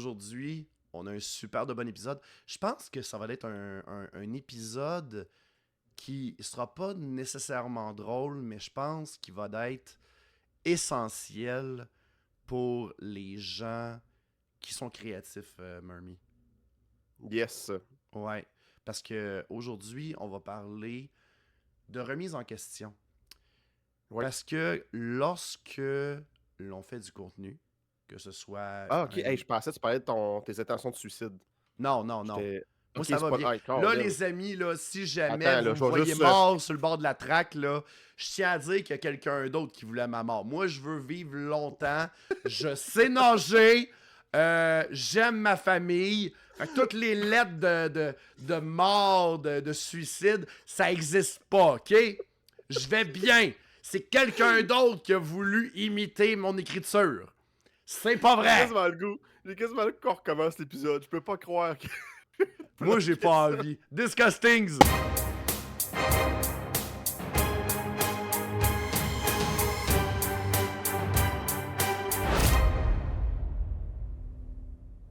aujourd'hui, on a un super de bon épisode. Je pense que ça va être un épisode qui sera pas nécessairement drôle, mais je pense qu'il va être essentiel pour les gens qui sont créatifs, Murmy. Yes. Ouais, parce que aujourd'hui, on va parler de remise en question. Oui. Parce que lorsque l'on fait du contenu, que ce soit Ah, ok. Hey, je pensais que tu parlais de tes intentions de suicide. Non, non, non. J'étais. Moi, Ok, ça c'est va pas. bien. Ah, Là, Colin. les amis, là, si jamais Attends, vous là, me je vais voyez juste. mort sur le bord de la traque, là, je tiens à dire qu'il y a quelqu'un d'autre qui voulait ma mort. Moi, je veux vivre longtemps. Je sais nager. J'aime ma famille. Fait que toutes les lettres de mort, de suicide, ça existe pas, OK? Je vais bien. C'est quelqu'un d'autre qui a voulu imiter mon écriture. C'est pas J'ai vrai. quasiment le goût. J'ai quasiment le goût qu'on recommence l'épisode. Je peux pas croire que. Moi, j'ai bloquer pas ça. envie. Disgustings.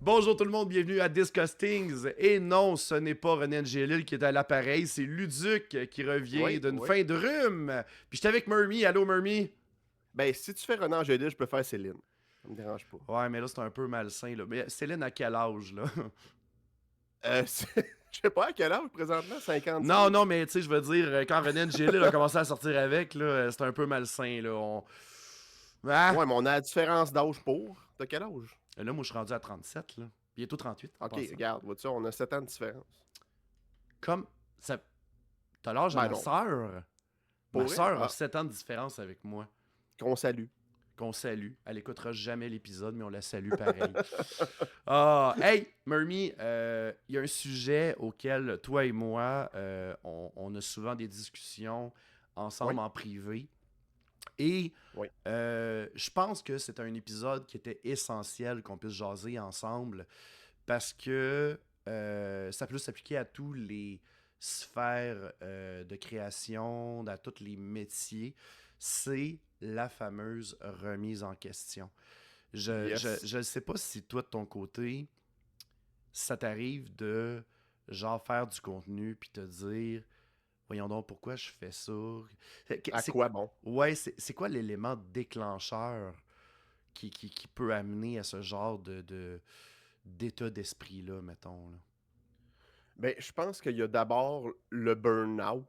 Bonjour tout le monde, bienvenue à Disgustings. Et non, ce n'est pas René Angélil qui est à l'appareil, c'est Luduc qui revient Oui, d'une oui. fin de rhume. Puis j'étais avec Murmy. Allô Murmy? Ben, si tu fais Renan Angélil, je peux faire Céline. Ça me dérange pas. Ouais, mais là c'est un peu malsain là. Mais Céline à quel âge là? Je sais pas à quel âge présentement, Non, 55. non, mais tu sais, je veux dire, quand René Angélil a commencé à sortir avec, là, c'est un peu malsain là. Ah! Ouais, mais on a la différence d'âge pour. T'as quel âge? Là, moi je suis rendu à 37 là. Bientôt 38 en Ok, passant. regarde, vois-tu, on a 7 ans de différence. Comme ça. T'as l'âge de Ben ma non. sœur. Ma Pour vrai? sœur a Ah, 7 ans de différence avec moi. qu'on salue. Qu'on salue. Elle écoutera jamais l'épisode, mais on la salue pareil. Ah, hey, Murmy, il y a un sujet auquel toi et moi, on a souvent des discussions ensemble Oui, en privé. Et oui, je pense que c'est un épisode qui était essentiel qu'on puisse jaser ensemble parce que ça peut s'appliquer à tous les sphères de création, à tous les métiers. C'est la fameuse remise en question. yes. Je sais pas si toi, de ton côté, ça t'arrive de genre faire du contenu puis te dire voyons donc pourquoi je fais ça. À quoi bon? Ouais, c'est quoi l'élément déclencheur qui peut amener à ce genre d'état d'esprit-là, mettons. Là. Ben, je pense qu'il y a d'abord le burn-out.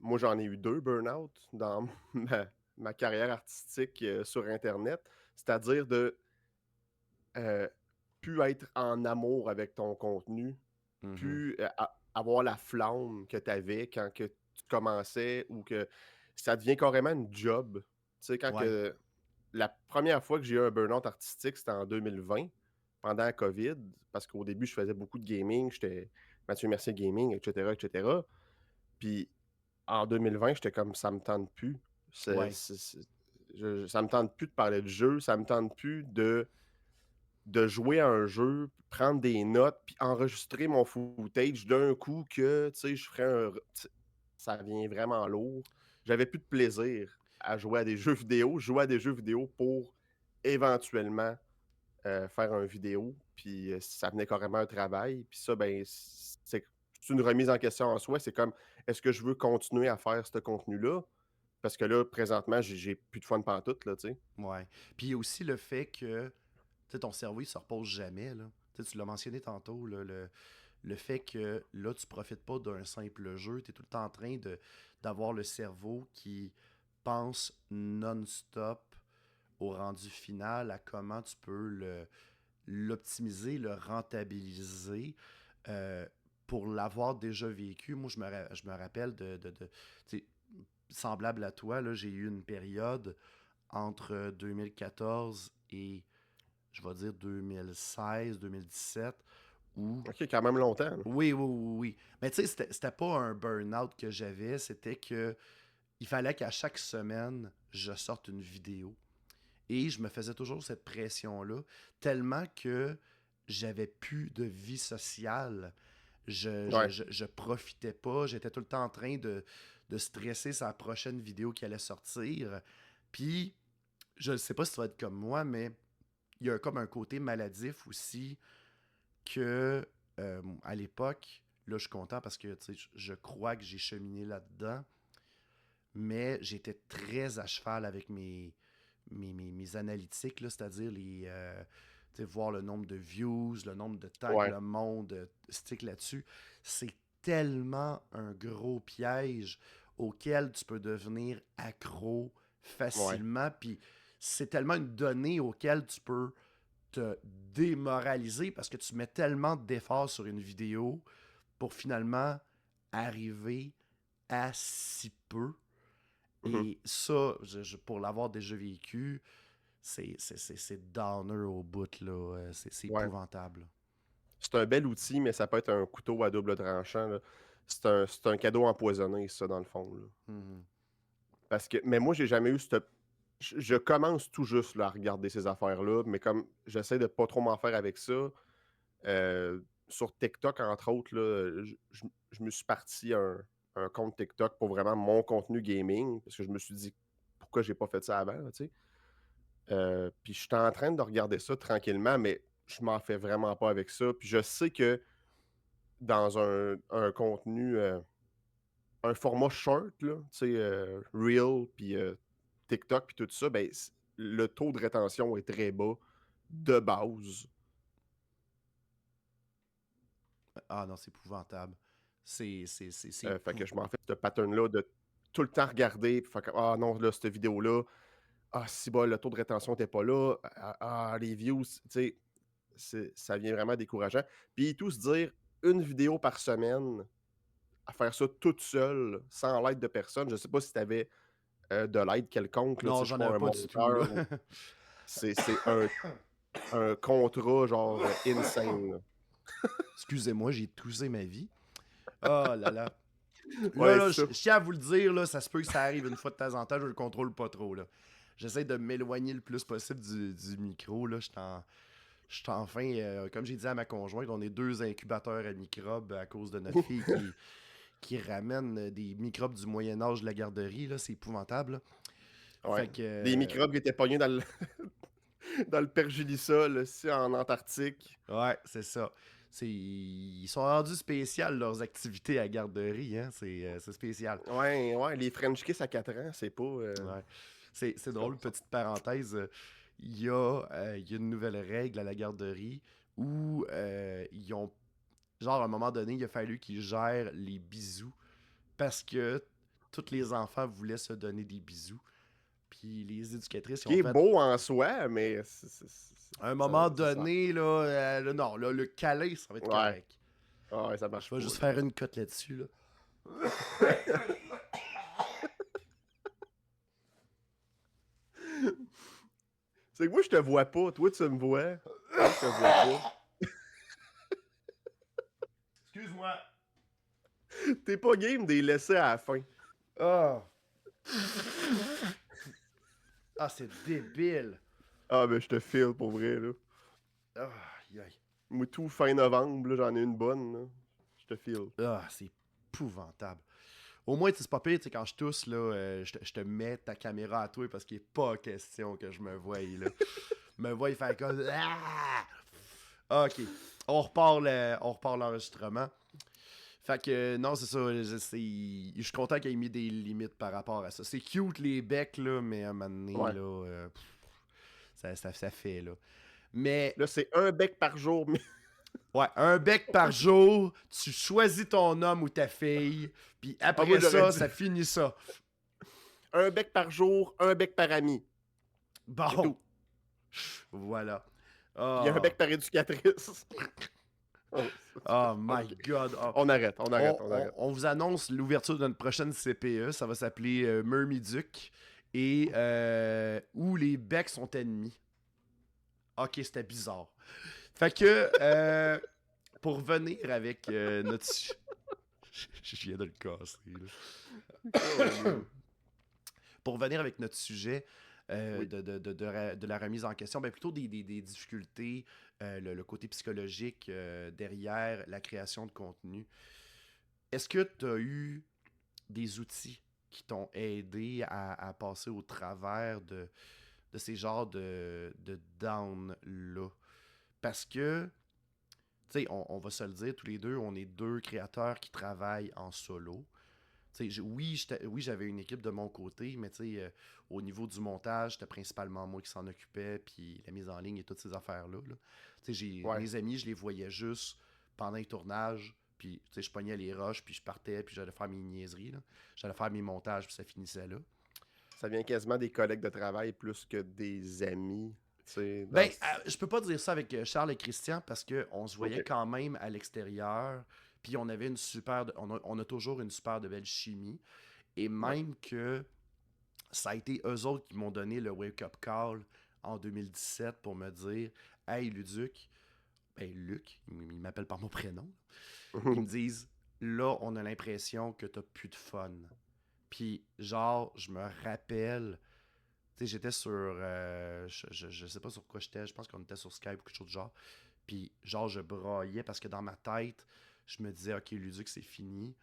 Moi, j'en ai eu 2 burn-out dans ma carrière artistique sur Internet. C'est-à-dire de euh, plus être en amour avec ton contenu, Mhm. plus avoir la flamme que tu avais quand que tu commençais ou que ça devient carrément une job. Tu sais, quand Ouais. que la première fois que j'ai eu un burn-out artistique, c'était en 2020, pendant la COVID, parce qu'au début, je faisais beaucoup de gaming, j'étais Mathieu Mercier Gaming, etc., etc. Puis en 2020, j'étais comme, ça me tente plus. Ouais. Ça me tente plus de parler de jeu, ça me tente plus de jouer à un jeu, prendre des notes, puis enregistrer mon footage d'un coup que, tu sais, je ferais ça devient vraiment lourd. J'avais plus de plaisir à jouer à des jeux vidéo. Je jouais à des jeux vidéo pour éventuellement faire un vidéo, puis ça venait carrément un travail. Puis ça, ben, c'est une remise en question en soi. C'est comme, est-ce que je veux continuer à faire ce contenu-là? Parce que là, présentement, j'ai plus de fun pantoute, là, tu sais. Ouais. Puis il y a aussi le fait que tu sais, ton cerveau, il se repose jamais. Là. Tu l'as mentionné tantôt, là, le fait que là, tu profites pas d'un simple jeu. Tu es tout le temps en train d'avoir le cerveau qui pense non-stop au rendu final, à comment tu peux l'optimiser, le rentabiliser euh, pour l'avoir déjà vécu. Moi, je me rappelle tu sais, semblable à toi, là, j'ai eu une période entre 2014 et, je vais dire, 2016, 2017, où OK, quand même longtemps, là. oui, oui, oui, oui. Mais tu sais, c'était pas un burn-out que j'avais, c'était que il fallait qu'à chaque semaine, je sorte une vidéo. Et je me faisais toujours cette pression-là, tellement que j'avais plus de vie sociale. Ouais. Je profitais pas, j'étais tout le temps en train de stresser sa prochaine vidéo qui allait sortir. Puis, je ne sais pas si tu vas être comme moi, mais il y a comme un côté maladif aussi que à l'époque, là je suis content parce que tu sais, je crois que j'ai cheminé là-dedans, mais j'étais très à cheval avec mes analytiques, là, c'est-à-dire tu sais, voir le nombre de views, le nombre de temps que Ouais, le monde stick là-dessus. C'est tellement un gros piège auquel tu peux devenir accro ouais. facilement, puis c'est tellement une donnée auquel tu peux te démoraliser parce que tu mets tellement d'efforts sur une vidéo pour finalement arriver à si peu. Mhm. Et ça, pour l'avoir déjà vécu, c'est downer au bout, là. C'est Ouais. épouvantable. C'est un bel outil, mais ça peut être un couteau à double tranchant, là. C'est un cadeau empoisonné, ça, dans le fond, là. Mhm. Parce que, mais moi, j'ai jamais eu cette. Je commence tout juste là, à regarder ces affaires-là, mais comme j'essaie de pas trop m'en faire avec ça, sur TikTok, entre autres, là, je me suis parti un compte TikTok pour vraiment mon contenu gaming, parce que je me suis dit pourquoi j'ai pas fait ça avant, là, tu sais. Puis je suis en train de regarder ça tranquillement, mais je m'en fais vraiment pas avec ça. Puis je sais que dans un contenu, un format short, là, tu sais, Reel, puis TikTok, puis tout ça, ben, le taux de rétention est très bas de base. Ah non, c'est épouvantable. C'est Fait que je m'en fais ce pattern-là de tout le temps regarder, puis faire comme, ah non, là, cette vidéo-là, ah, si bon, le taux de rétention n'était pas là, les views, tu sais, ça vient vraiment décourageant. Puis tout se dire, une vidéo par semaine, à faire ça toute seule, sans l'aide de personne. Je sais pas si tu avais de l'aide quelconque, là, tu Non, sais, je sais j'en pas, avais un pas du tout, là. monteur, ou c'est un contrat genre insane, là. Excusez-moi, j'ai toussé ma vie. Oh là là. Ouais, Là, c'est ça. je tiens à vous le dire, là, ça se peut que ça arrive une fois de temps en temps, je le contrôle pas trop, là. J'essaie de m'éloigner le plus possible du micro, là. Je suis enfin, comme j'ai dit à ma conjointe, on est deux incubateurs à microbes à cause de notre fille qui ramène des microbes du Moyen Âge de la garderie, là. C'est épouvantable, là. Ouais. Fait que, Des microbes qui étaient pognés dans le, dans le pergélisol, aussi, en Antarctique. ouais, c'est ça. Ils sont rendus spéciales, leurs activités à garderie, hein. C'est spécial. Ouais, ouais, les French Kiss à 4 ans, c'est pas. Ouais. C'est drôle, petite parenthèse. Il y a une nouvelle règle à la garderie où ils ont. Genre, à un moment donné, il a fallu qu'ils gèrent les bisous parce que tous les enfants voulaient se donner des bisous. Puis les éducatrices, ils Qui ont est fait. beau en soi, mais À un ça, moment ça. donné, non, là, le câlin, ça va être Ouais. correct. Ouais, ça Je marche vais pas, juste là. faire une cote là-dessus, là. C'est que moi, je te vois pas. Toi, tu me vois. Moi, je te vois pas. Excuse-moi. T'es pas game de les laisser à la fin. Ah, ah c'est débile. Ah, ben, je te file pour vrai, là. Ah, aïe. Moi, tout fin novembre, là, j'en ai une bonne, là. Je te file. Ah, c'est épouvantable. Au moins, tu sais, c'est pas pire, tu sais, quand je tousse, là, je te mets ta caméra à toi parce qu'il est pas question que je me voie, là. Me voie faire comme. Ah! Ok. On repart l'enregistrement. Fait que, non, c'est ça. Je suis content qu'il ait mis des limites par rapport à ça. C'est cute, les becs, là, mais à un moment donné, Ouais. là, ça fait, là. Mais Là, c'est un bec par jour, mais ouais, un bec par jour, tu choisis ton homme ou ta fille, puis ah, moi, après j'aurais ça, dit ça finit ça. un bec par jour, un bec par ami. C'est Bon, tout. voilà. Puis un Oh, bec par éducatrice. oh my OK. God. Oh. On arrête, on arrête, on arrête. On vous annonce l'ouverture de notre prochaine CPE. Ça va s'appeler Myrmiduc et où les becs sont ennemis. Ok, c'était bizarre. Fait que, pour venir avec notre... Je viens de le casser, là. Pour venir avec notre sujet Oui. de la remise en question, ben plutôt des difficultés, le côté psychologique derrière la création de contenu. Est-ce que tu as eu des outils qui t'ont aidé à passer au travers de de ces genres de down-là. Parce que, tu sais, on va se le dire, tous les deux, on est deux créateurs qui travaillent en solo. Tu sais, oui, j'avais une équipe de mon côté, mais tu sais, au niveau du montage, c'était principalement moi qui s'en occupais, puis la mise en ligne et toutes ces affaires-là. Là. Tu sais, Ouais, mes amis, je les voyais juste pendant les tournages, puis tu sais, je pognais les rushs, puis je partais, puis j'allais faire mes niaiseries. Là. J'allais faire mes montages, puis ça finissait là. ça vient quasiment des collègues de travail plus que des amis, tu sais, Ben, je peux pas dire ça avec Charles et Christian parce qu'on se voyait OK, quand même à l'extérieur, puis on avait on a toujours une super de belle chimie, et ouais. même que ça a été eux autres qui m'ont donné le wake-up call en 2017 pour me dire Hey Luduc, ben Luc, il m'appelle par mon prénom. Ils me disent Là, on a l'impression que t'as plus de fun. Puis, genre, je me rappelle, tu sais, j'étais sur. Je sais pas sur quoi j'étais, je pense qu'on était sur Skype ou quelque chose du genre. Puis, genre, je braillais parce que dans ma tête, je me disais Ok, Luduc, c'est fini,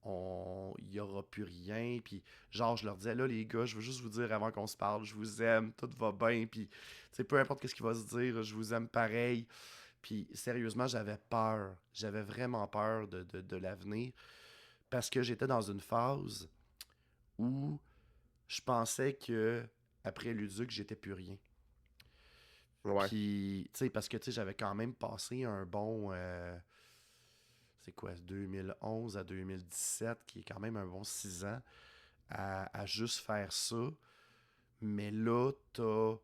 il n'y aura plus rien. Puis, genre, je leur disais, là, les gars, je veux juste vous dire avant qu'on se parle, je vous aime, tout va bien. Puis, tu sais, peu importe ce qui va se dire, je vous aime pareil. Puis, sérieusement, j'avais peur. J'avais vraiment peur de l'avenir parce que j'étais dans une phase où je pensais que après Luduc, j'étais plus rien. Ouais. Puis, tu sais, parce que, tu sais, j'avais quand même passé un bon. C'est quoi, 2011 à 2017, qui est quand même un bon 6 ans, à juste faire ça. Mais là, là,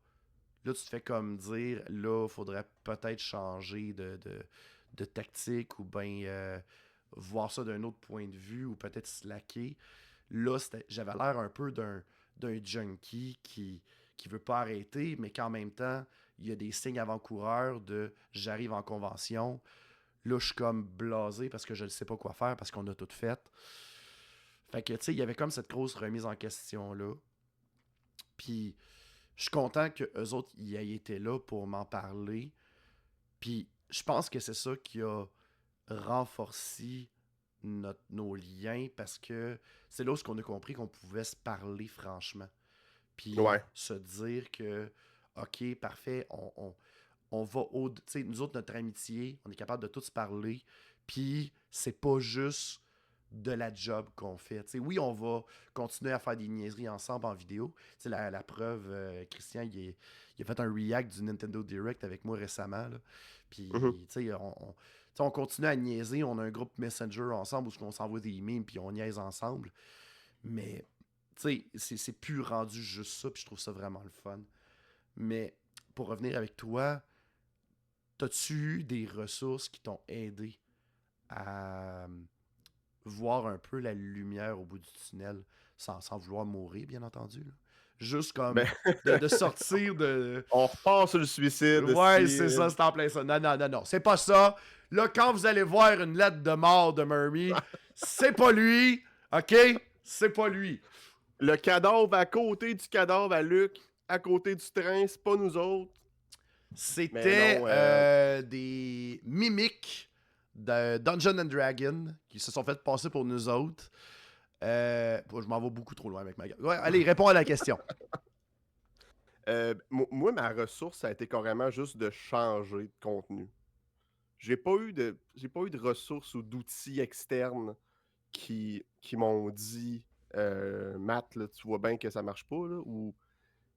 tu te fais comme dire, là, il faudrait peut-être changer de tactique ou bien voir ça d'un autre point de vue ou peut-être slacker. Là, j'avais l'air un peu d'un junkie qui veut pas arrêter, mais qu'en même temps, il y a des signes avant-coureurs de j'arrive en convention. Là, je suis comme blasé parce que je ne sais pas quoi faire parce qu'on a tout fait. Fait que, tu sais, il y avait comme cette grosse remise en question-là. Puis, je suis content que eux autres y aient été là pour m'en parler. Puis je pense que c'est ça qui a renforcé nos liens parce que c'est là où on a compris qu'on pouvait se parler franchement. Puis Ouais. se dire que, OK, parfait, on va au. Tu sais, nous autres, notre amitié, on est capable de tous parler. Puis c'est pas juste de la job qu'on fait. Tu sais, oui, on va continuer à faire des niaiseries ensemble en vidéo. Tu sais, la preuve, Christian, il a fait un react du Nintendo Direct avec moi récemment. Là. Mhm. Puis, tu sais, tu sais, on continue à niaiser. On a un groupe Messenger ensemble où on s'envoie des memes puis on niaise ensemble. Mais, tu sais, c'est plus rendu juste ça. Puis je trouve ça vraiment le fun. Mais, pour revenir avec toi, t'as-tu eu des ressources qui t'ont aidé à voir un peu la lumière au bout du tunnel sans vouloir mourir, bien entendu? Là? Juste comme Ben, de sortir de. on repart sur le suicide, Ouais, si. c'est ça, c'est en plein ça. Non, non, non, non, c'est pas ça. Là, quand vous allez voir une lettre de mort de Murmy, c'est pas lui, ok? C'est pas lui. Le cadavre à côté du cadavre à Luc, à côté du train, c'est pas nous autres. Mais C'était non, des mimiques de Dungeon and Dragon qui se sont fait passer pour nous autres. Je m'en vais beaucoup trop loin avec ma gueule. Ouais, allez, réponds à la question. moi, ma ressource, ça a été carrément juste de changer de contenu. J'ai pas eu de ressources ou d'outils externes qui m'ont dit Matt, là, tu vois bien que ça marche pas, là, ou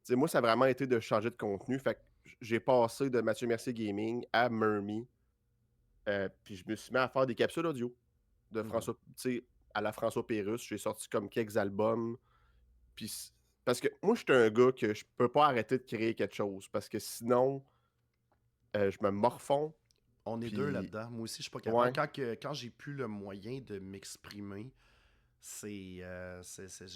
tu sais, moi, ça a vraiment été de changer de contenu. Fait que j'ai passé de Mathieu Mercier Gaming à Murmy. Puis je me suis mis à faire des capsules audio de Mhm. François, tu sais, à la François Pérusse. J'ai sorti comme quelques albums. Puis parce que moi, je suis un gars que je peux pas arrêter de créer quelque chose. Parce que sinon, je me morfonds. On est deux Puis, là-dedans. Moi aussi, je suis pas capable. ouais, Quand j'ai plus le moyen de m'exprimer, c'est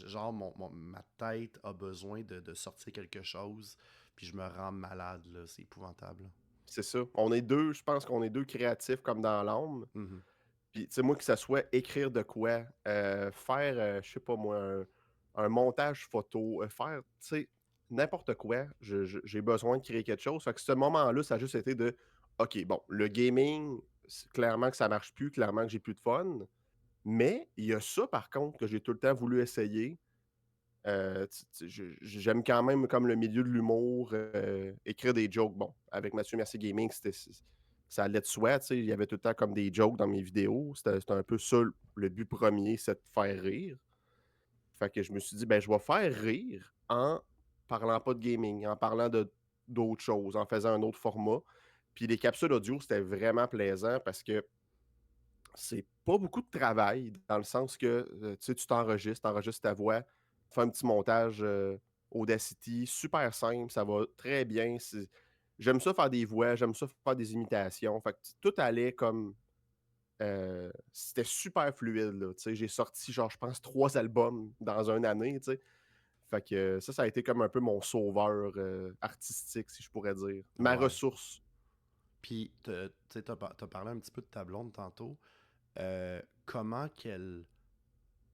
genre ma tête a besoin de sortir quelque chose, puis je me rends malade, là. C'est épouvantable. c'est ça. On est deux, je pense qu'on est deux créatifs comme dans l'âme. Mhm. Puis, tu sais, moi, que ça soit écrire de quoi, faire, je sais pas moi, un montage photo, faire, tu sais, n'importe quoi, j'ai besoin de créer quelque chose. Fait que ce moment-là, ça a juste été de, OK, bon, le gaming, clairement que ça marche plus, clairement que j'ai plus de fun. Mais il y a ça, par contre, que j'ai tout le temps voulu essayer. J'aime quand même comme le milieu de l'humour, écrire des jokes. Bon, avec Mathieu Mercier Gaming, ça allait de soi, tu sais, il y avait tout le temps comme des jokes dans mes vidéos. C'était un peu ça le but premier, c'est de faire rire. Fait que je me suis dit: «Ben, je vais faire rire en parlant pas de gaming, en parlant d'autres choses, en faisant un autre format». Puis les capsules audio, c'était vraiment plaisant parce que c'est pas beaucoup de travail dans le sens que, tu sais, tu t'enregistres ta voix, tu fais un petit montage, Audacity, super simple, ça va très bien. J'aime ça faire des voix, j'aime ça faire des imitations. Fait que tout allait comme, c'était super fluide, là, tu sais. J'ai sorti genre, je pense 3 albums dans une année, tu sais. Fait que ça a été comme un peu mon sauveur, artistique, si je pourrais dire. Ma Ouais. ressource. Puis, tu sais, t'as parlé un petit peu de ta blonde tantôt. Comment qu'elle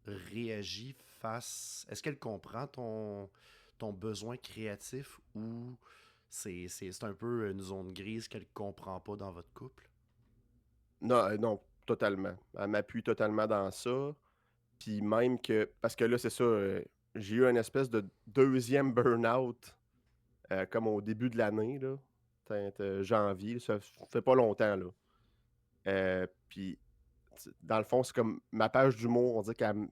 réagit face... Est-ce qu'elle comprend ton besoin créatif ou c'est un peu une zone grise qu'elle comprend pas dans votre couple? Non, non, totalement. Elle m'appuie totalement dans ça. Puis même que parce que là, c'est ça, j'ai eu une espèce de deuxième burn-out, comme au début de l'année, là, peut-être, janvier, ça fait pas longtemps, là. Puis dans le fond, c'est comme ma page d'humour, on dirait qu'elle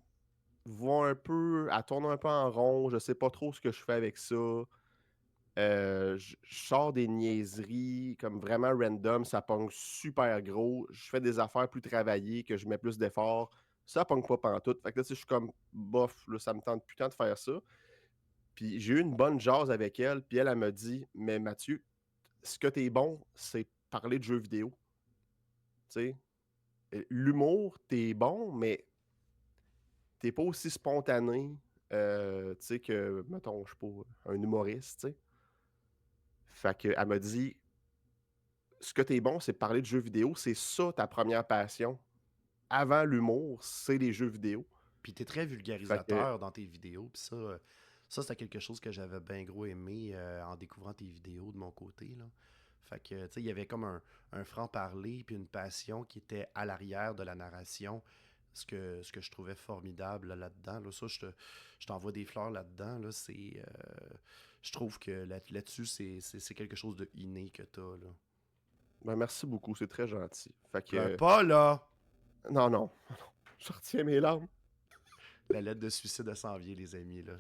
va un peu elle tourne un peu en rond, je sais pas trop ce que je fais avec ça. Je sors des niaiseries comme vraiment random, ça pogne super gros. Je fais des affaires plus travaillées, que je mets plus d'efforts, ça pogne pas pantoute. Fait que là, tu sais, je suis comme: «Bof, là, ça me tente plus tant de faire ça». Puis j'ai eu une bonne jase avec elle, puis elle m'a dit: «Mais Mathieu, ce que tu es bon, c'est parler de jeux vidéo, tu sais? L'humour, tu es bon, mais tu pas aussi spontané, tu sais, que, mettons, je sais pas, un humoriste, tu sais». Fait qu'elle m'a dit: «Ce que tu es bon, c'est parler de jeux vidéo, c'est ça ta première passion. Avant l'humour, c'est les jeux vidéo». Puis t'es très Fait que vulgarisateur dans tes vidéos. Puis ça c'était quelque chose que j'avais bien gros aimé en découvrant tes vidéos de mon côté, là. Fait que, tu sais, il y avait comme un franc-parler puis une passion qui était à l'arrière de la narration. Ce que je trouvais formidable là-dedans. Là, ça, je t'envoie des fleurs là-dedans. Là, je trouve que là-dessus, c'est quelque chose de inné que t'as, là. ben, merci beaucoup, c'est très gentil. Fait Pleure que pas, là! non, non, je retiens mes larmes. La lettre de suicide s'en vient, les amis, là.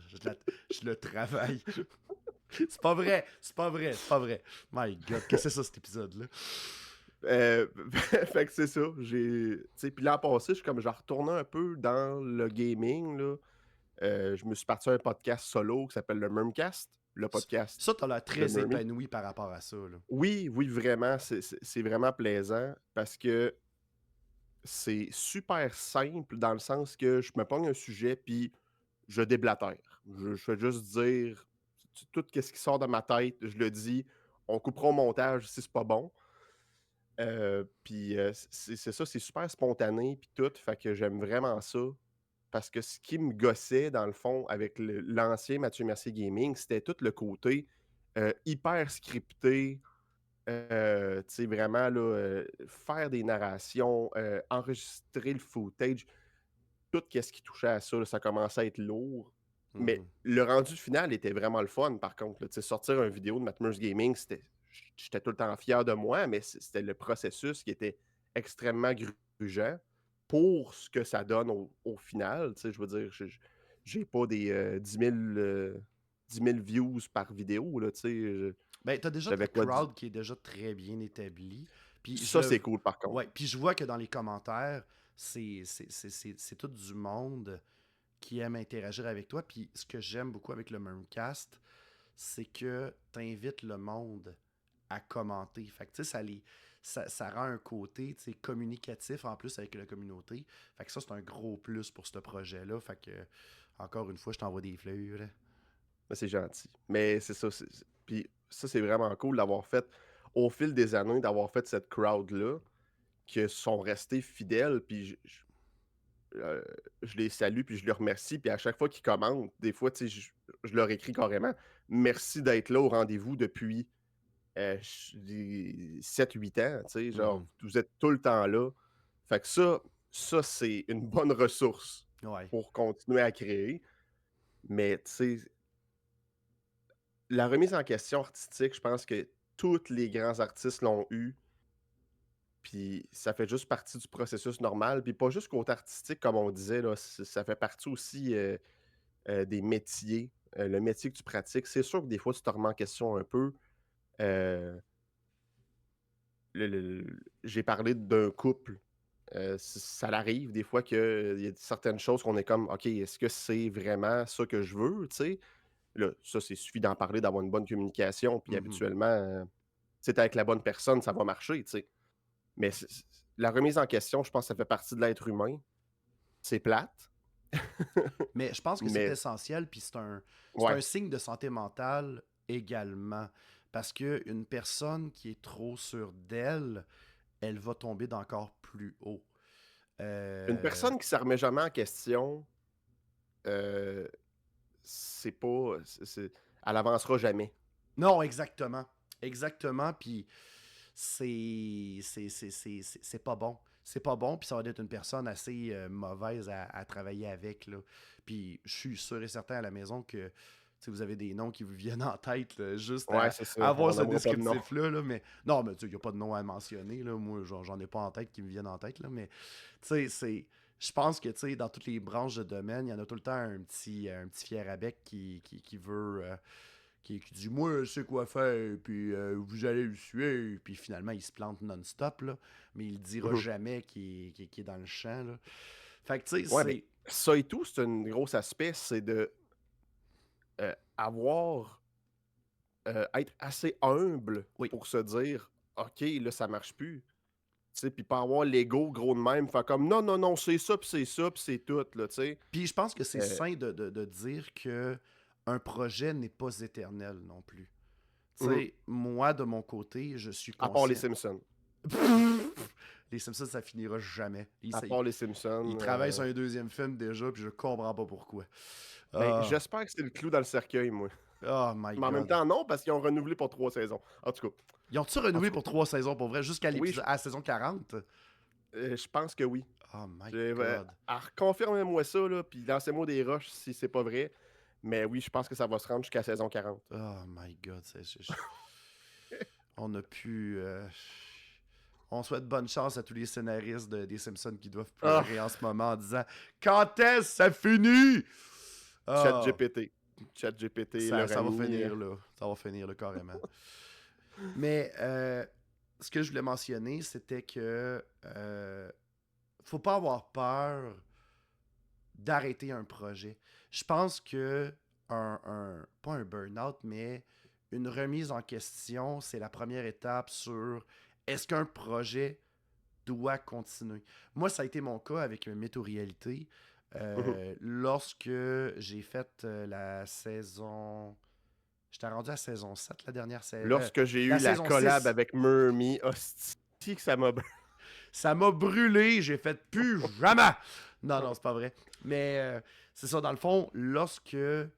Je le travaille. C'est pas vrai, c'est pas vrai, c'est pas vrai. My God, qu'est-ce que c'est ça, cet épisode-là? Heu, fait que c'est ça, tu sais, puis l'an passé, je retournais un peu dans le gaming, là. Je me suis parti à un podcast solo qui s'appelle le Murmcast, le podcast Ça, t'as l'air de très Murmy. épanoui par rapport à ça, là. Oui, oui, vraiment, c'est vraiment plaisant parce que c'est super simple dans le sens que je me pogne un sujet puis je déblatère. Je fais juste dire tout ce qui sort de ma tête, je le dis. On coupera au montage si c'est pas bon. Puis c'est ça, c'est super spontané puis tout, fait que j'aime vraiment ça. Parce que ce qui me gossait dans le fond avec l'ancien Mathieu Mercier Gaming, c'était tout le côté, hyper scripté, tu sais, vraiment là, faire des narrations, enregistrer le footage, tout ce qui touchait à ça, là, ça commençait à être lourd. Mais Mhm. le rendu final était vraiment le fun par contre, là. Tu sais, sortir une vidéo de Matmers Gaming, j'étais tout le temps fier de moi, mais c'était le processus qui était extrêmement grugeant pour ce que ça donne au final. Tu sais, je veux dire, j'ai pas des 10 000 views par vidéo, là, tu sais. Ben, t'as déjà ta J'avais quoi? crowd qui est déjà très bien établie. Puis je Ça, le... c'est cool par contre. Ouais, puis je vois que dans les commentaires, c'est tout du monde qui aime interagir avec toi. Puis ce que j'aime beaucoup avec le Murmcast, c'est que t'invites le monde à commenter. Fait que tu sais, ça rend un côté, tu sais, communicatif en plus avec la communauté. Fait que ça, c'est un gros plus pour ce projet-là. Fait que, encore une fois, je t'envoie des fleurs, là. Mais c'est gentil. Mais c'est ça. Puis ça, c'est vraiment cool d'avoir fait, au fil des années, d'avoir fait cette crowd-là, qui sont restés fidèles. Puis euh, je les salue, puis je les remercie. Puis à chaque fois qu'ils commentent, des fois, tu sais, je leur écris carrément: merci d'être là au rendez-vous depuis 7-8 ans. Tu sais, genre, Mhm. vous êtes tout le temps là. Fait que ça c'est une bonne ressource Ouais. pour continuer à créer. Mais tu sais, la remise en question artistique, je pense que tous les grands artistes l'ont eu. Puis ça fait juste partie du processus normal. Puis pas juste côté artistique, comme on disait, là, ça fait partie aussi des métiers. Le métier que tu pratiques, c'est sûr que des fois, tu te remets en question un peu. Euh, j'ai parlé d'un couple. Ça arrive des fois qu'il y a certaines choses qu'on est comme, OK, est-ce que c'est vraiment ça que je veux, tu sais? Là, ça, c'est suffit d'en parler, d'avoir une bonne communication, puis Mhm. habituellement, c'est avec la bonne personne, ça va marcher, tu sais. Mais la remise en question, je pense que ça fait partie de l'être humain. C'est plate, Mais je pense que c'est mais essentiel, puis c'est un ouais, signe de santé mentale également. Parce qu'une personne qui est trop sûre d'elle, elle va tomber d'encore plus haut. une Euh, personne qui ne se remet jamais en question, euh, c'est pas. Elle avancera jamais. Non, exactement. Exactement. Puis c'est pas bon. C'est pas bon, puis ça va être une personne assez mauvaise à travailler avec, là. Puis je suis sûr et certain à la maison que tu sais, vous avez des noms qui vous viennent en tête, là, juste Ouais, c'est ça. à avoir On ce n'aimera pas de nom. descriptif-là, là, mais non, mais il n'y a pas de nom à mentionner, là. Moi, j'en ai pas en tête qui me viennent en tête, là, mais tu sais, je pense que tu sais, dans toutes les branches de domaine, il y en a tout le temps un petit fier à bec qui veut qui dit moi je sais quoi faire puis vous allez le suivre puis finalement il se plante non-stop là mais il dira Mhm. jamais qu'il est dans le champ là. Fait que tu sais Ouais, mais c'est ça et tout, c'est un gros aspect, c'est de avoir être assez humble oui. pour se dire OK, là, ça marche plus. Tu sais, puis pas avoir l'ego gros de même, faire comme non, non, non, c'est ça, puis c'est tout, là, tu sais. Puis je pense que c'est Euh, sain de dire que un projet n'est pas éternel non plus. Tu mhm. sais moi de mon côté je suis À part les conscient. Simpsons. Les Simpsons ça finira jamais. À part les Simpsons. Ils travaillent sur un deuxième film déjà puis je comprends pas pourquoi. Ben, Ah, j'espère que c'est le clou dans le cercueil, moi. oh my Mais en même god. temps, non, parce qu'ils ont renouvelé pour 3 saisons. En tout cas, Ils ont-tu en renouvelé tout pour cas, 3 saisons pour vrai jusqu'à oui, l'épisode à la saison 40? je pense que oui. Oh my god. Confirmez-moi ça, là, puis lancez-moi des rushs si c'est pas vrai. Mais oui, je pense que ça va se rendre jusqu'à saison 40. Oh my god. On a pu. On souhaite bonne chance à tous les scénaristes des Simpsons qui doivent Ah, pleurer en ce moment en disant quand est-ce que ça finit? Ah, ChatGPT. ChatGPT, ça leur va ami. finir là. Ça va finir là carrément. Mais ce que je voulais mentionner, c'était que faut pas avoir peur d'arrêter un projet. Je pense que pas un burn-out, mais une remise en question, c'est la première étape sur est-ce qu'un projet doit continuer. Moi, ça a été mon cas avec Météo-Réalité. Mhm. Lorsque j'ai fait la saison... J'étais rendu à saison 7, la dernière saison. Lorsque j'ai eu La la saison collab 6. avec Murmy, hostie que ça m'a... Ça m'a brûlé, j'ai fait plus jamais. Non, non, c'est pas vrai. Mais c'est ça, dans le fond, lorsque. Tu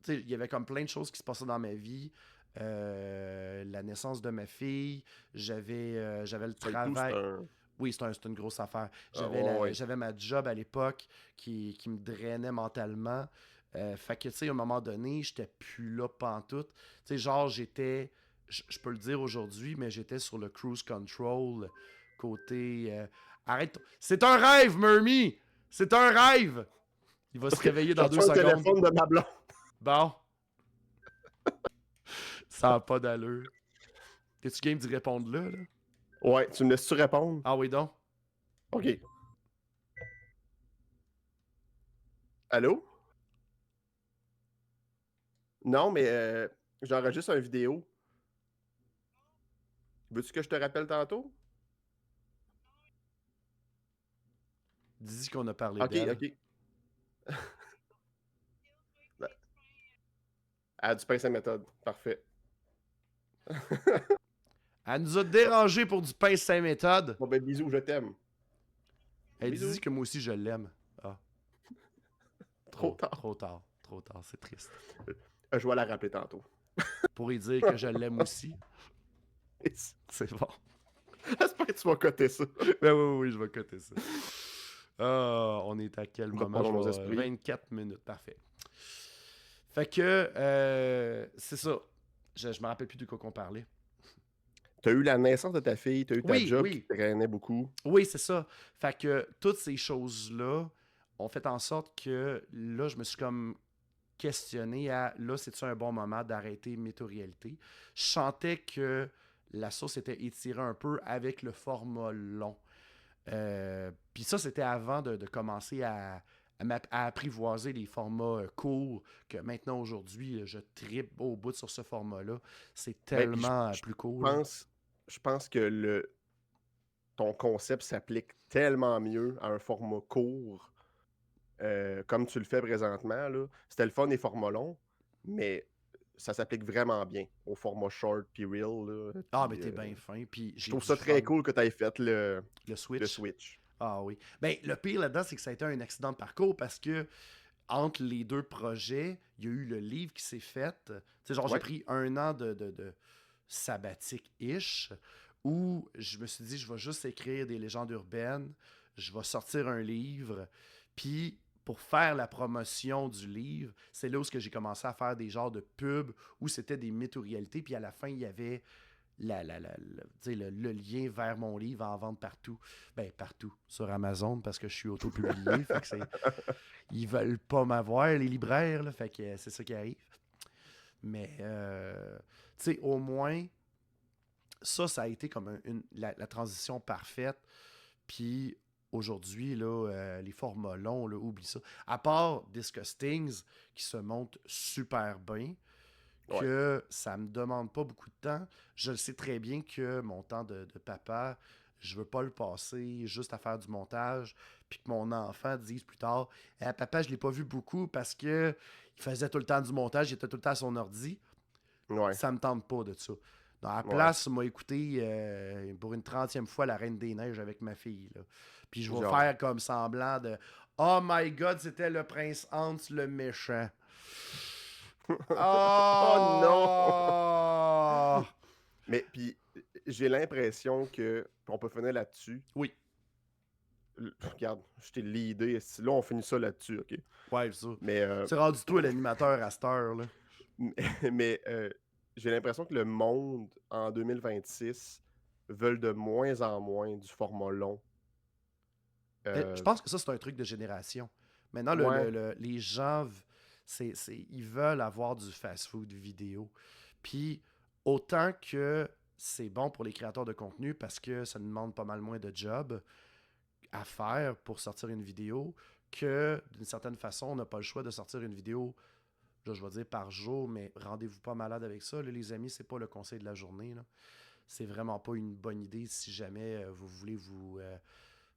sais, il y avait comme plein de choses qui se passaient dans ma vie. La naissance de ma fille, j'avais le Ça et tout, c'est travail. un... Oui, c'est une grosse affaire. ouais, ouais. J'avais ma job à l'époque qui me drainait mentalement. Fait que, tu sais, à un moment donné, j'étais plus là pantoute. Tu sais, genre, j'étais, je peux le dire aujourd'hui, mais j'étais sur le cruise control côté. Arrête. C'est un rêve, Murmy! C'est un rêve! Il va se réveiller J'ai dans reçu deux un secondes. téléphone de ma blonde. Bon, ça n'a pas d'allure. T'es-tu game d'y répondre là? Ouais, tu me laisses-tu répondre? Ah oui, donc? OK. Allô? Non, mais j'enregistre une vidéo. Veux-tu que je te rappelle tantôt? Dis qu'on a parlé OK, d'elle. OK. Ah, du pain sa méthode. Parfait. Elle nous a dérangé pour du pain Saint-Méthode. Bon, ben, bisous, je t'aime. Elle dit Bisous. que moi aussi je l'aime. Ah, Trop tard. trop tard, trop tard, c'est triste. Je vais la rappeler tantôt. Pour y dire que je l'aime aussi, c'est bon. J'espère que tu vas coter ça. Ben oui, je vais coter ça. Ah, on est à quel Va moment? pas dans nos esprits. 24 minutes, parfait. Fait que, c'est ça. Je me rappelle plus de quoi qu'on parlait. Tu as eu la naissance de ta fille, tu as eu ta Oui, job qui oui. te traînait beaucoup. Oui, c'est ça. Fait que toutes ces choses-là ont fait en sorte que là, je me suis comme questionné à là, c'est-tu un bon moment d'arrêter Météo-Réalité? Je sentais que la sauce était étirée un peu avec le format long. Puis ça, c'était avant de commencer à apprivoiser les formats courts que maintenant, aujourd'hui, je tripe au bout sur ce format-là. C'est Ben, puis tellement je plus cool. pense je pense que ton concept s'applique tellement mieux à un format court, comme tu le fais présentement, là. C'était le fun des formats longs, mais ça s'applique vraiment bien au format short puis reel, là, Ah, mais puis, t'es bien fin. Puis je j'ai trouve du ça très fun. cool que tu aies fait Le le Switch. switch. Ah oui. Ben, le pire là-dedans, c'est que ça a été un accident de parcours parce que entre les deux projets, il y a eu le livre qui s'est fait. Tu sais, genre, j'ai Ouais, pris un an de sabbatique-ish où je me suis dit, je vais juste écrire des légendes urbaines, je vais sortir un livre, puis pour faire la promotion du livre, c'est là où j'ai commencé à faire des genres de pubs où c'était des mytho-réalités, puis à la fin, il y avait tu sais, le lien vers mon livre en vente partout. Ben, partout. Sur Amazon, parce que je suis auto-publié. Fait que c'est. Ils veulent pas m'avoir, les libraires, là. Fait que c'est ça qui arrive. Mais, tu sais, au moins, ça a été comme la transition parfaite. Puis aujourd'hui, là, les formats longs, là, oublie ça. À part Disgustings, qui se monte super bien, ouais. que ça me demande pas beaucoup de temps. Je le sais très bien que mon temps de papa, je veux pas le passer juste à faire du montage, puis que mon enfant dise plus tard, papa, je l'ai pas vu beaucoup parce que il faisait tout le temps du montage, il était tout le temps à son ordi. Ouais, Ça me tente pas de ça. Dans la ouais, place, m'a écouté pour une 30e fois La Reine des Neiges avec ma fille. Là. Puis je vais genre. faire comme semblant de Oh my god, c'était le prince Hans le méchant. Oh non! Oh! Mais puis, j'ai l'impression que on peut finir là-dessus. Oui, Regarde, je t'ai l'idée. Là, on finit ça là-dessus, OK? ouais, c'est ça. Mais, C'est rendu toi l'animateur à cette heure, là. mais j'ai l'impression que le monde, en 2026, veulent de moins en moins du format long. Je Euh, pense que ça, c'est un truc de génération. Maintenant, ouais, les gens, ils veulent avoir du fast-food vidéo. Puis, autant que c'est bon pour les créateurs de contenu parce que ça demande pas mal moins de job à faire pour sortir une vidéo, que d'une certaine façon, on n'a pas le choix de sortir une vidéo, là, je vais dire par jour, mais rendez-vous pas malade avec ça, là, les amis, c'est pas le conseil de la journée. Là. C'est vraiment pas une bonne idée si jamais vous voulez vous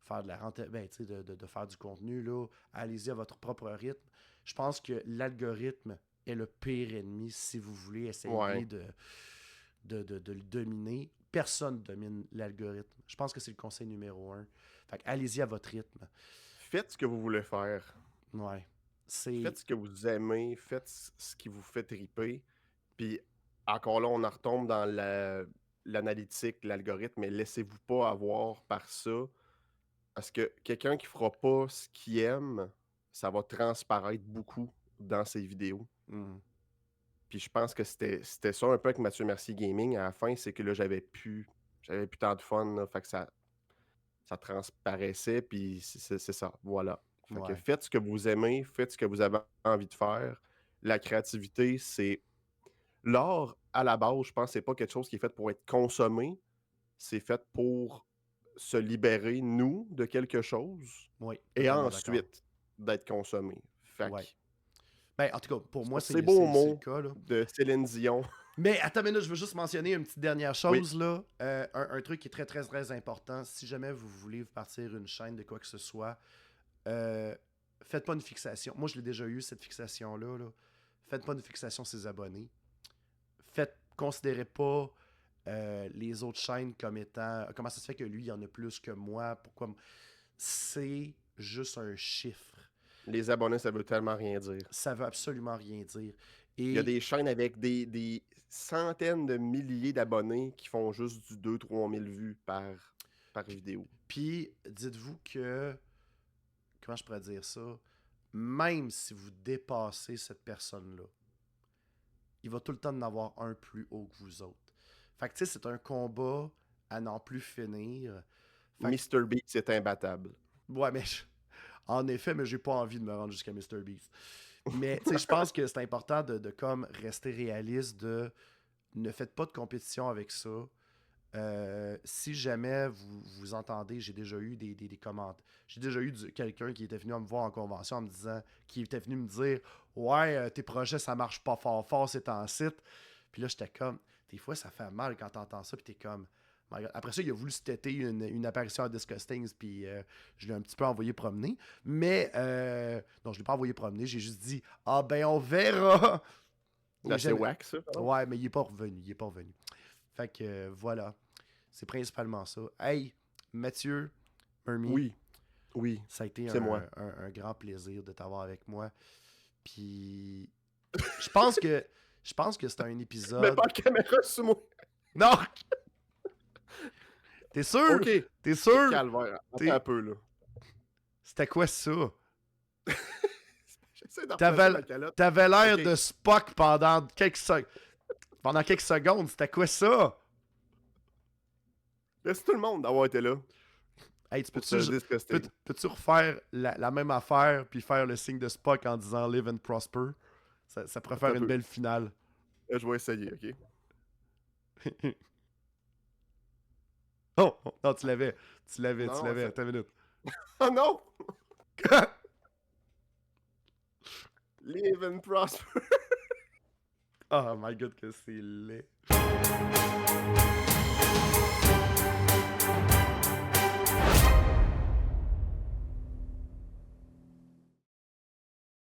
faire de la ben, de faire du contenu. Là, allez-y à votre propre rythme. Je pense que l'algorithme est le pire ennemi si vous voulez essayer ouais. de le dominer. Personne domine l'algorithme. Je pense que c'est le conseil numéro un. Fait que allez-y à votre rythme. Faites ce que vous voulez faire. Ouais. C'est. Faites ce que vous aimez. Faites ce qui vous fait triper. Puis, encore là, on en retombe dans l'analytique, l'algorithme, mais laissez-vous pas avoir par ça. Parce que quelqu'un qui fera pas ce qu'il aime, ça va transparaître beaucoup dans ses vidéos. Hmm. Puis je pense que c'était ça un peu avec Mathieu Mercier Gaming à la fin, c'est que là, j'avais plus tant de fun, là, fait que ça transparaissait, puis c'est ça, voilà. Fait que Ouais. faites ce que vous aimez, faites ce que vous avez envie de faire. La créativité, c'est l'art, à la base, je pense que c'est pas quelque chose qui est fait pour être consommé, c'est fait pour se libérer, nous, de quelque chose Oui, et totalement d'accord. ensuite d'être consommé. Fait que Ouais. Ben, en tout cas, pour moi, sur ces c'est beaux c'est le mots cas, là. de Céline Dion, Mais attends, mais là, je veux juste mentionner une petite dernière oui, chose, là. Un truc qui est très, très, très important. Si jamais vous voulez vous partir une chaîne de quoi que ce soit, euh, faites pas une fixation. Moi, je l'ai déjà eu, cette fixation-là. Là. Faites pas une fixation sur ses abonnés. Considérez pas les autres chaînes comme étant. Comment ça se fait que lui, il y en a plus que moi? Pourquoi? C'est juste un chiffre. les abonnés, ça veut tellement rien dire. Ça veut absolument rien dire. Il y a Et des chaînes avec des centaines de milliers d'abonnés qui font juste du 2 000 à 3 000 vues par vidéo. puis, dites-vous que. Comment je pourrais dire ça? Même si vous dépassez cette personne-là, il va tout le temps en avoir un plus haut que vous autres. Fait que tu sais, c'est un combat à n'en plus finir. Fait que, Mr. Beast est imbattable. ouais, mais en effet, mais j'ai pas envie de me rendre jusqu'à MrBeast. Mais tu sais, je pense que c'est important de comme rester réaliste, de ne faites pas de compétition avec ça. Si jamais vous entendez, j'ai déjà eu des commentaires. J'ai déjà eu quelqu'un qui était venu me voir en convention en me disant, qui était venu me dire ouais, tes projets ça marche pas fort fort, c'est en site. Puis là, j'étais comme, des fois ça fait mal quand t'entends ça, puis t'es comme, my God. Après ça, il a voulu stater une apparition à Disgustings, puis je l'ai un petit peu envoyé promener. Mais, non, je l'ai pas envoyé promener, j'ai juste dit, ah ben on verra. Là, c'est wack, ça. Pardon. Ouais, mais il est pas revenu, il est pas revenu. Fait que voilà. C'est principalement ça. Hey, Mathieu, Hermie, Oui, oui, ça a été c'est moi. un grand plaisir de t'avoir avec moi. Puis, je pense que c'est un Mets épisode. pas de caméra sur moi. Non! T'es sûr? Ok, T'es sûr? calvaire. T'es- Attends un peu, là. C'était quoi ça? J'essaie de T'avais replacer ma calotte. t'avais l'air Ok. de Spock pendant quelques secondes. C'était quoi ça? Merci tout le monde d'avoir été là. Hey, Pour ce Disgusting. peux-tu refaire la même affaire puis faire le signe de Spock en disant Live and Prosper? Ça pourrait faire Attends un une peu. belle finale. Je vais essayer, ok? Oh, non, tu l'avais. Non, Attends une minute. Oh non! Live and prosper. Oh my god, que c'est laid.